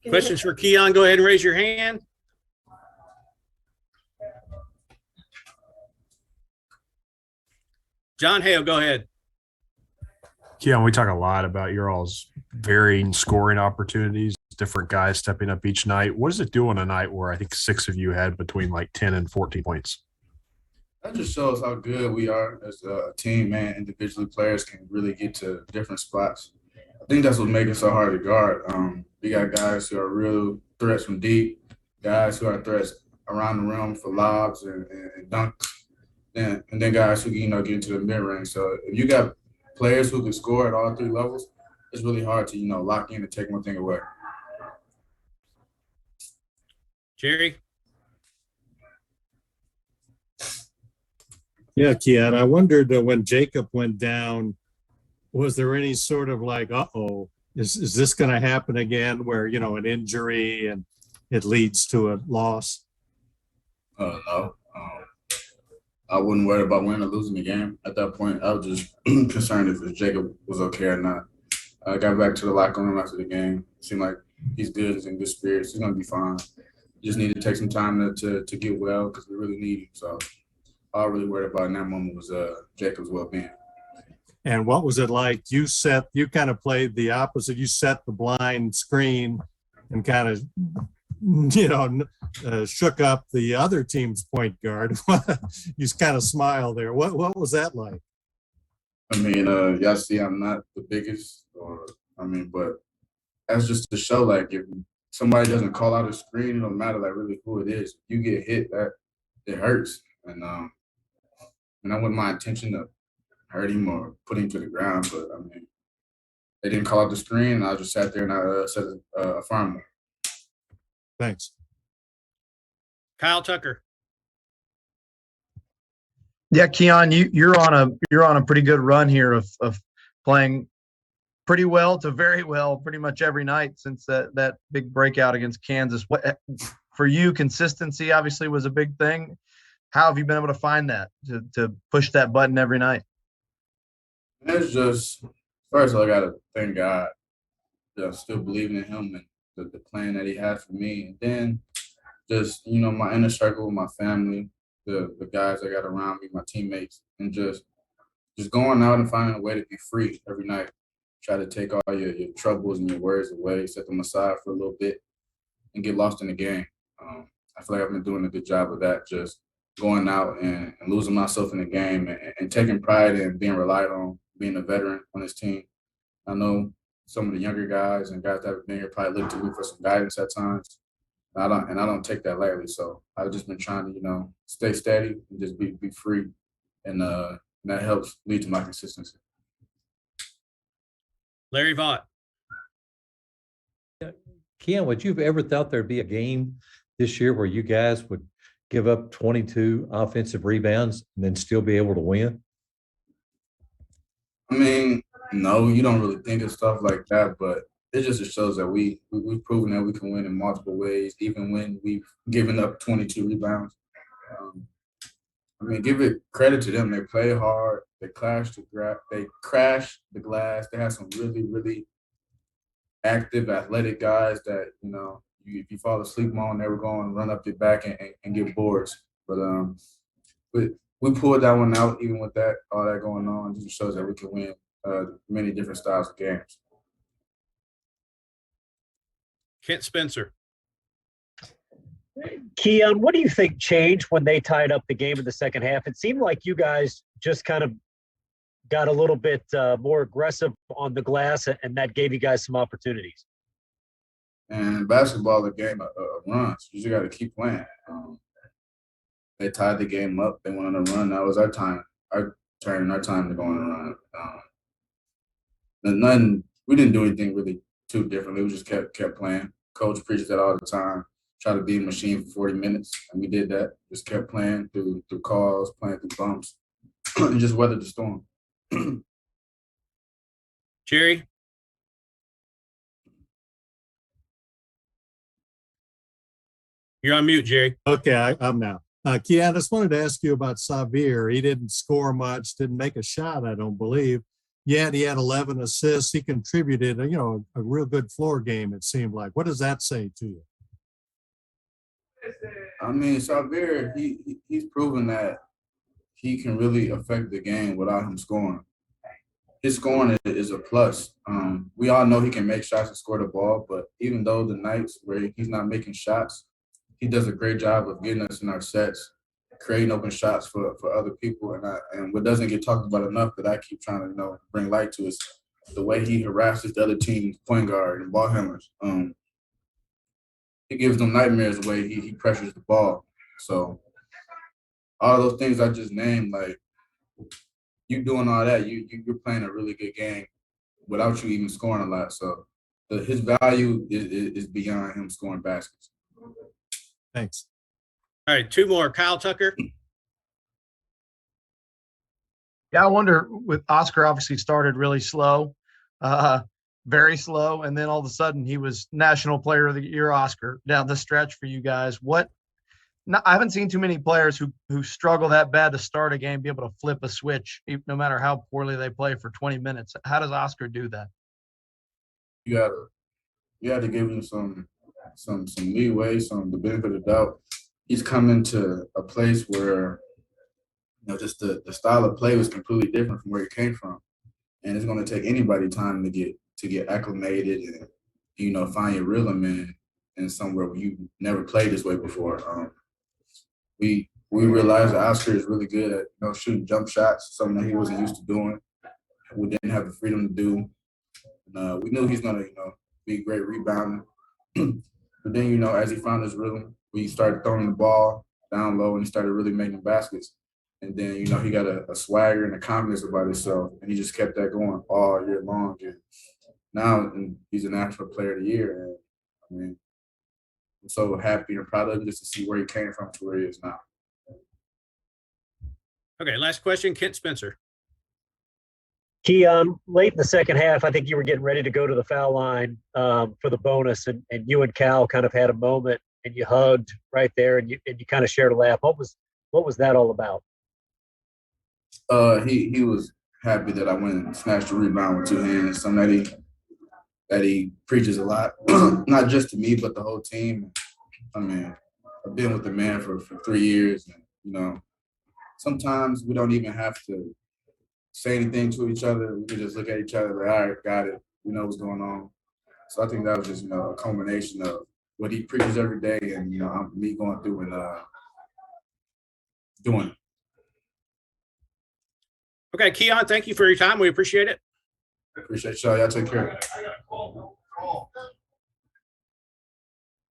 Questions for Keion, go ahead and raise your hand. John Hale, go ahead. Keion, we talk a lot about your all's varying scoring opportunities, different guys stepping up each night. What does it do on a night where I think 6 of you had between like 10 and 14 points? That just shows how good we are as a team, man. Individually, players can really get to different spots. I think that's what makes it so hard to guard. We got guys who are real threats from deep, guys who are threats around the rim for lobs and dunks, and then guys who can, get into the mid-range. So if you got players who can score at all 3 levels, it's really hard to, lock in and take one thing away. Jerry? Yeah, Keion, I wondered when Jacob went down, was there any sort of like, is this going to happen again where, an injury and it leads to a loss? No. I wouldn't worry about winning or losing the game. At that point, I was just concerned if Jacob was okay or not. I got back to the locker room after the game. It seemed like he's good, he's in good spirits, he's going to be fine. Just need to take some time to get well because we really need him. So all I really worried about in that moment was Jacob's well-being. And what was it like? You kind of played the opposite. You set the blind screen and kind of, shook up the other team's point guard. You kind of smile there. What was that like? Y'all see I'm not the biggest, but that's just to show, like, if somebody doesn't call out a screen, it don't matter, like, really who it is. If you get hit, that it hurts. And I wasn't my intention to hurt him or put him to the ground, but, they didn't call out the screen, and I just sat there and I said a farmer. Thanks. Kyle Tucker. Yeah, Keion, you're on a pretty good run here of playing pretty well to very well pretty much every night since that big breakout against Kansas. What for you, consistency obviously was a big thing. How have you been able to find that to push that button every night? It's just, first of all, I gotta thank God. Still believing in him and the plan that he had for me. And then just, my inner circle with my family, the guys I got around me, my teammates, and just going out and finding a way to be free every night. Try to take all your troubles and your worries away, set them aside for a little bit, and get lost in the game. I feel like I've been doing a good job of that, just going out and losing myself in the game and taking pride in being relied on, being a veteran on this team. I know some of the younger guys and guys that have been here probably look to me for some guidance at times. I don't take that lightly. So I've just been trying to, stay steady and just be free. And that helps lead to my consistency. Larry Vaught. Keion, would you have ever thought there'd be a game this year where you guys would give up 22 offensive rebounds and then still be able to win? No, you don't really think of stuff like that, but it just shows that we've proven that we can win in multiple ways, even when we've given up 22 rebounds. Give it credit to them. They play hard. They crash the glass. They have some really, really active, athletic guys that, if you fall asleep on, they were going to run up your back and get boards. But we pulled that one out, even with all that going on. It just shows that we can win many different styles of games. Kent Spencer. Keion, what do you think changed when they tied up the game in the second half? It seemed like you guys just kind of got a little bit more aggressive on the glass, and that gave you guys some opportunities. And basketball is a game of runs. You just got to keep playing. They tied the game up. They went on a run. That was our time to go on a run. We didn't do anything really too differently. We just kept playing. Coach preaches that all the time. Try to be a machine for 40 minutes, and we did that. Just kept playing through calls, playing through bumps, and just weathered the storm. Jerry? You're on mute, Jerry. Okay, I'm now. Keion, I just wanted to ask you about Xavier. He didn't score much, didn't make a shot, I don't believe. yet he had 11 assists. He contributed, a real good floor game, it seemed like. What does that say to you? I mean, Xavier, he's proven that he can really affect the game without him scoring. His scoring is a plus. We all know he can make shots and score the ball, but even though the nights where he's not making shots, he does a great job of getting us in our sets, creating open shots for other people. And what doesn't get talked about enough that I keep trying to bring light to is the way he harasses the other team's point guard and ball handlers. He gives them nightmares the way he pressures the ball. So all those things I just named, like you doing all that, you're playing a really good game without you even scoring a lot. So his value is beyond him scoring baskets. Thanks. All right, two more. Kyle Tucker. Yeah, I wonder with Oscar obviously started really slow, very slow, and then all of a sudden he was National Player of the Year Oscar down the stretch for you guys. I haven't seen too many players who struggle that bad to start a game be able to flip a switch, no matter how poorly they play for 20 minutes. How does Oscar do that? You had to give him some leeway, the benefit of the doubt. He's coming to a place where just the style of play was completely different from where he came from, and it's going to take anybody time to get acclimated and find your rhythm in somewhere where you never played this way before. We realized that Oscar is really good at shooting jump shots, something that he wasn't used to doing. We didn't have the freedom to do. And, we knew he's going to be a great rebounder. But then as he found his rhythm, we started throwing the ball down low and he started really making baskets. And then he got a swagger and a confidence about himself, and he just kept that going all year long. And now he's a National Player of the Year, and I mean, I'm so happy and proud of him just to see where he came from to where he is now. Okay, last question. Kent Spencer. Keion, late in the second half, I think you were getting ready to go to the foul line for the bonus, and you and Cal kind of had a moment, and you hugged right there, and you kind of shared a laugh. What was that all about? He was happy that I went and snatched a rebound with two hands, something that he preaches a lot, not just to me, but the whole team. I mean, I've been with the man for 3 years, and, sometimes we don't even have to say anything to each other. We can just look at each other like, all right, got it. We know what's going on. So I think that was just, a culmination of what he preaches every day and, me going through and doing it. Okay, Keion, thank you for your time. We appreciate it. I appreciate y'all. Y'all take care.